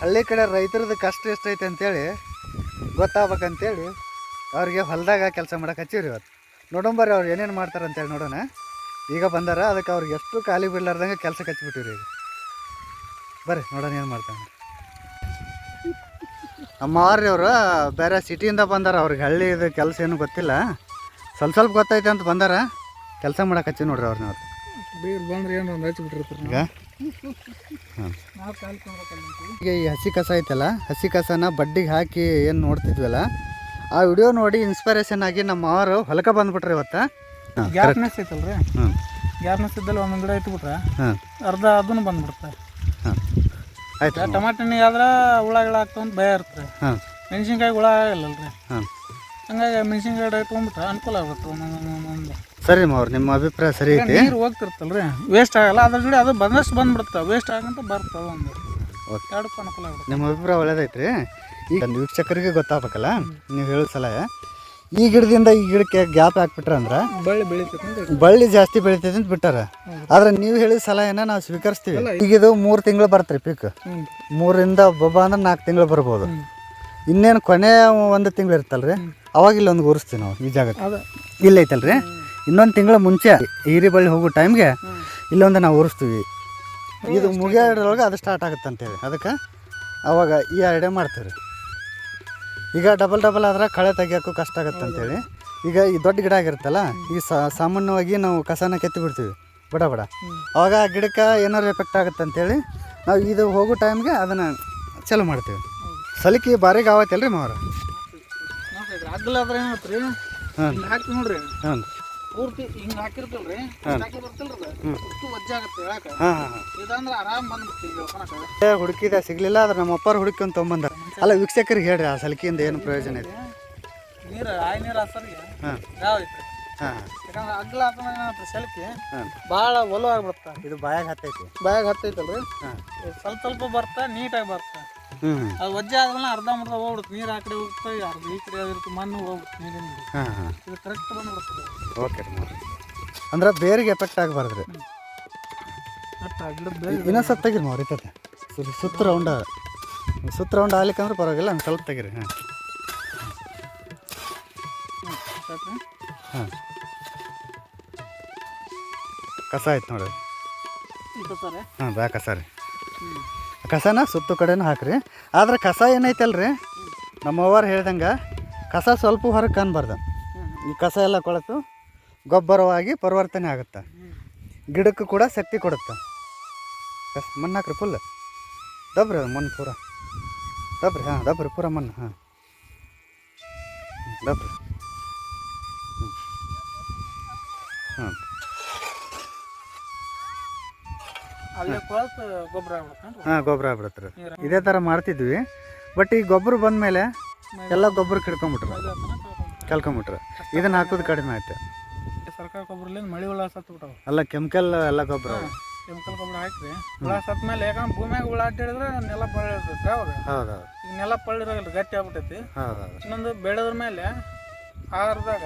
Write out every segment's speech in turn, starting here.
ಹಳ್ಳಿ ಕಡೆ ರೈತರದ್ದು ಕಷ್ಟ ಎಷ್ಟೈತೆ ಅಂತೇಳಿ ಗೊತ್ತಾಗ್ಬೇಕಂತೇಳಿ ಅವ್ರಿಗೆ ಹೊಲದಾಗ ಕೆಲಸ ಮಾಡಕ್ಕೆ ಹಚ್ಚಿವ್ರಿ ಇವತ್ತು. ನೋಡೋಂಬರ್ರಿ ಅವ್ರು ಏನೇನು ಮಾಡ್ತಾರೆ ಅಂತೇಳಿ ನೋಡೋಣ. ಈಗ ಬಂದಾರ, ಅದಕ್ಕೆ ಅವ್ರಿಗೆ ಎಷ್ಟು ಖಾಲಿ ಬಿಡ್ಲಾರ್ದಂಗೆ ಕೆಲಸಕ್ಕೆ ಹಚ್ಚಿಬಿಟ್ಟಿವ್ರಿ. ಈಗ ಬರ್ರಿ ನೋಡೋಣ ಏನು ಮಾಡ್ತಾನೆ. ಅಮ್ಮವ್ರಿ ಅವರು ಬೇರೆ ಸಿಟಿಯಿಂದ ಬಂದಾರ, ಅವ್ರಿಗೆ ಹಳ್ಳಿದು ಕೆಲಸ ಏನು ಗೊತ್ತಿಲ್ಲ, ಸ್ವಲ್ಪ ಗೊತ್ತೈತೆ ಅಂತ ಬಂದಾರ. ಕೆಲಸ ಮಾಡಕ್ಕೆ ಹಚ್ಚಿ ನೋಡ್ರಿ ಅವ್ರನ್ನ. ಬಂದ್ರೆ ಏನು ಒಂದು ಹಚ್ಚಿಬಿಟ್ಟಿರ್ತಾರೆ ಈಗ ಹಾಂ, ಈಗ ಈ ಹಸಿ ಕಸ ಐತಲ್ಲ, ಹಸಿ ಕಸನ ಬಡ್ಡಿಗೆ ಹಾಕಿ ಏನು ನೋಡ್ತಿದ್ವಲ್ಲ, ಆ ವಿಡಿಯೋ ನೋಡಿ ಇನ್ಸ್ಪಿರೇಷನ್ ಆಗಿ ನಮ್ಮ ಮಾವರು ಹೊಲಕ್ಕೆ ಬಂದ್ಬಿಟ್ರಿ ಇವತ್ತು. ಗ್ಯಾಪ್ನೆಸ್ ಐತಲ್ರಿ, ಹ್ಞೂ ಗ್ಯಾಪ್ನೆಸ್ ಇದ್ದಲ್ಲಿ ಒಂದೊಂದು ಗಿಡ ಇಟ್ಬಿಟ್ರೆ ಹಾಂ ಅರ್ಧ ಅದನ್ನು ಬಂದ್ಬಿಡುತ್ತೆ. ಹಾಂ ಆಯ್ತು. ಟಮಾಟೆನಿಗೆ ಆದ್ರೆ ಹುಳ ಗಿಳ ಆಗ್ತಾವಂತ ಭಯ ಇರ್ತದೆ. ಹಾಂ ಮೆಣಸಿನ್ಕಾಯಿ ಹುಳ ಆಗಲ್ಲಲ್ರಿ, ಹಾಂ ಹಂಗಾಗಿ ಮೆಣಸಿನ್ಕಾಯಿ ಗಿಡ ಇಟ್ಕೊಂಡ್ಬಿಟ್ರೆ ಅನುಕೂಲ ಆಗುತ್ತೆ. ಒಂದೊಂದು ಸರಿ ಮಾವ್ರು, ನಿಮ್ಮ ಅಭಿಪ್ರಾಯ ಸರಿ ಐತಿ. ನೀರು ಹೋಗ್ತಿರ್ತಲ್ರಿ, ವೇಸ್ಟ್ ಆಗಲ್ಲ, ಅದ್ರ ಜೋಡಿ ಅದು ಬಂದಷ್ಟು ಬಂದ್ಬಿಡುತ್ತೆ, ವೇಸ್ಟ್ ಆಗಂತ ಬರ್ತವೆ. ಒಂದು ಓಕೆ, ಎರಡಕ್ಕೂ ಅನುಕೂಲ ಆಗುತ್ತೆ. ನಿಮ್ಮ ಅಭಿಪ್ರಾಯ ಒಳ್ಳೇದೈತ್ರಿ. ಈಗ ಒಂದು ವೀಕ್ಷಕರಿಗೆ ಗೊತ್ತಾಗಬೇಕಲ್ಲ, ನೀವು ಹೇಳೋ ಸಲಹೆ. ಈ ಗಿಡದಿಂದ ಈ ಗಿಡಕ್ಕೆ ಗ್ಯಾಪ್ ಹಾಕ್ಬಿಟ್ರೆ ಅಂದ್ರೆ ಬಳ್ಳಿ ಬೆಳಿತೈತೆ, ಬಳ್ಳಿ ಜಾಸ್ತಿ ಬೆಳಿತೈತೆ ಅಂತ ಬಿಟ್ಟಾರ. ಆದ್ರೆ ನೀವು ಹೇಳಿದ ಸಲಹೆನ ನಾವು ಸ್ವೀಕರಿಸ್ತೀವಿ. ಈಗ ಇದು 3 ತಿಂಗಳು ಬರ್ತ್ರಿ ಪೀಕ್, 3ರಿಂದ ಒಬ್ಬ ಅಂದ್ರೆ 4 ತಿಂಗಳು ಬರ್ಬೋದು. ಇನ್ನೇನು ಕೊನೆ 1 ತಿಂಗಳು ಇರ್ತಲ್ರಿ, ಅವಾಗ ಇಲ್ಲೊಂದು ಗುರುಸ್ತೀವಿ ನಾವು ಈ ಜಾಗಕ್ಕೆ. ಇಲ್ಲೈತಲ್ರಿ, ಇನ್ನೊಂದು ತಿಂಗಳ ಮುಂಚೆ ಹೀರಿ ಬಳ್ಳಿ ಹೋಗೋ ಟೈಮ್ಗೆ ಇಲ್ಲೊಂದು ನಾವು ಉರಿಸ್ತೀವಿ. ಇದು ಮುಗಿಯೋದ್ರೊಳಗೆ ಅದು ಸ್ಟಾರ್ಟ್ ಆಗುತ್ತೆ ಅಂತೇಳಿ, ಅದಕ್ಕೆ ಅವಾಗ ಈ ಐಡಿಯಾ ಮಾಡ್ತೀವಿ. ಈಗ ಡಬಲ್ ಆದ್ರೆ ಕಳೆ ತೆಗಿಯೋಕ್ಕೂ ಕಷ್ಟ ಆಗುತ್ತೆ ಅಂತೇಳಿ, ಈಗ ಈ ದೊಡ್ಡ ಗಿಡ ಆಗಿರುತ್ತಲ್ಲ, ಈ ಸಾಮಾನ್ಯವಾಗಿ ನಾವು ಕಸನ ಕೆತ್ತಿ ಬಿಡ್ತೀವಿ ಬಡ ಅವಾಗ ಆ ಗಿಡಕ್ಕೆ ಏನಾದ್ರು ಎಫೆಕ್ಟ್ ಆಗುತ್ತೆ ಅಂತೇಳಿ ನಾವು ಇದು ಹೋಗೋ ಟೈಮ್ಗೆ ಅದನ್ನು ಚಾಲು ಮಾಡ್ತೀವಿ. ಸಲಿಕೆ ಭಾರಿ ಗಾವತ್ತಲ್ರಿ ಮಾವ್ರ. ಅಗ್ಗಲ ಆದ್ರೆ ಏನಾಗ್ತರಿ, ಹಾಕಿ ನೋಡ್ರಿ, ಹಾಂ ಪೂರ್ತಿ ಹಿಂಗೆ ಹಾಕಿರ್ತಲ್ರಿ, ಹಾಕಿ ಬರ್ತಲ್ರಿ, ಅಷ್ಟು ವಜ್ಜೆ ಆಗುತ್ತೆ ಹೇಳಕ್ಕೆ. ಇದಂದ್ರೆ ಆರಾಮ್ ಬಂದ್ಬಿಡ್ತೀವಿ. ಹುಡುಕಿದ ಸಿಗ್ಲಿಲ್ಲ, ಆದ್ರೆ ನಮ್ಮ ಅಪ್ಪಾರು ಹುಡುಕೊಂಡ್ ತೊಗೊಂಬಂದಾರ. ಅಲ್ಲ ವೀಕ್ಷಕರಿಗೆ ಹೇಳ್ರಿ, ಆ ಸಲಿಕೆಯಿಂದ ಏನು ಪ್ರಯೋಜನ ಐತಿ. ನೀರು ಆಯ್ ನೀರು ಹಸರಿಗೆ ಯಾವ ಐತ್ರಿ. ಯಾಕಂದ್ರೆ ಅಗ್ಗಲ ಹಾಕೋಣ ಸಲಿಕೆ ಭಾಳ ಒಲವು ಆಗ್ಬಿಡುತ್ತೆ. ಇದು ಬಾಯಾಗ ಹತ್ತೈತಿ, ಬಾಯಾಗ ಹತ್ತೈತಲ್ರಿ, ಸ್ವಲ್ಪ ಬರ್ತಾ ನೀಟಾಗಿ ಬರ್ತಾ. ಅದು ವಜ್ಜೆ ಆದ್ಮೇಲೆ ಅರ್ಧ ಹೋಗ್ಬಿಡುತ್ತೆ, ನೀರು ಆ ಕಡೆ ಹೋಗುತ್ತೆ, ಅರ್ಧ ಈ ಕಡೆ ಆಗಿರುತ್ತೆ, ಮಣ್ಣು ಹೋಗ್ಬಿಡುತ್ತೆ ನೀರಿನ. ಇದು ಕರೆಕ್ಟ್ ಬಂದ್ಬಿಡುತ್ತೆ. ಓಕೆ ರೀ, ಅಂದ್ರೆ ಬೇರಿಗೆ ಎಫೆಕ್ಟ್ ಆಗಬಾರ್ದ್ರಿ. ಇನ್ನೊಂದು ಸ್ವಲ್ಪ ತೆಗಿರಿ ಮಾವ್ರಿತೈತೆ, ಸುತ್ತ ರೌಂಡ್ ಆಗ್ಲಿಕ್ಕಂದ್ರೆ ಪರವಾಗಿಲ್ಲ, ಒಂದು ಸ್ವಲ್ಪ ತೆಗಿರಿ. ಹಾಂ ಕಸ ಆಯ್ತು ನೋಡ್ರಿ. ಹಾಂ ಬ್ಯಾ ಕಸ ರೀ, ಕಸನ ಸುತ್ತ ಕಡೆನೂ ಹಾಕ್ರಿ. ಆದ್ರೆ ಕಸ ಏನೈತಲ್ರಿ, ನಮ್ಮವ್ವಾರು ಹೇಳ್ದಂಗೆ ಕಸ ಸ್ವಲ್ಪ ಹೊರಗೆ ಕಾಣಬಾರ್ದು. ಈ ಕಸ ಎಲ್ಲ ಕೊಳೆತು ಗೊಬ್ಬರವಾಗಿ ಪರಿವರ್ತನೆ ಆಗುತ್ತೆ, ಗಿಡಕ್ಕೂ ಕೂಡ ಶಕ್ತಿ ಕೊಡುತ್ತೆ. ಮಣ್ಣು ಹಾಕ್ರಿ ಫುಲ್ ದಬ್ರಿ, ಮಣ್ಣು ಪೂರ ದಬ್ರಿ. ಹಾಂ ದಬ್ರಿ ಪೂರ ಮಣ್ಣು. ಹಾಂ ದಬ್ರಿ. ಹಾಂ ಹಾಂ ಗೊಬ್ಬರ ಆಗ್ಬಿಡತ್ತೆ ರೀ. ಇದೇ ಥರ ಮಾಡ್ತಿದ್ವಿ, ಬಟ್ ಈ ಗೊಬ್ಬರ ಬಂದಮೇಲೆ ಎಲ್ಲ ಗೊಬ್ಬರ ಕಳ್ಕೊಂಬಿಟ್ರೆ ಇದನ್ನು ಹಾಕೋದು ಕಡಿಮೆ ಆಯ್ತು. ಸರ್ಕಾರ ಗೊಬ್ಬರಲಿಂದ ಮಳೆ ಹುಳ ಸತ್ಬಿಟ್ಟಾವ, ಅಲ್ಲ ಕೆಮಿಕಲ್ ಎಲ್ಲ ಗೊಬ್ಬರ, ಕೆಮಿಕಲ್ ಗೊಬ್ಬರ ಹಾಕ್ರಿ. ಹುಳ ಸತ್ ಮೇಲೆ ಯಾಕಂದ್ರೆ ಭೂಮಿಯಾಗ ಹುಳ ಅಡ್ಡಿಡಿದ್ರೆ ನೆಲ ಪಳ್ಳಿ ಇರ್ತೈತಿ. ಅವಾಗ ಹೌದು, ಈಗ ನೆಲ ಪಳ್ಳಿರಾಗಲ್ಲ, ಗಟ್ಟಿ ಆಗ್ಬಿಟ್ಟೈತಿ. ಹೌದು. ಇನ್ನೊಂದು ಬೆಳೆದ್ರ ಮೇಲೆ ಆಹಾರದಾಗ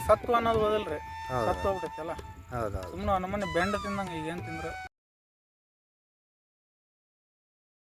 ಸತ್ವ ಅನ್ನೋದು ಓದಲ್ರಿ, ಸತ್ತು ಹೋಗ್ಬಿಟ್ಟೈತಿ. ಎಲ್ಲ ಹೌದು, ಸುಮ್ಮನೆ ನಮ್ಮನೆ ಬೆಂಡ ತಿಂದಂಗೆ ಈಗ ಏನು ತಿಂದ್ರೆ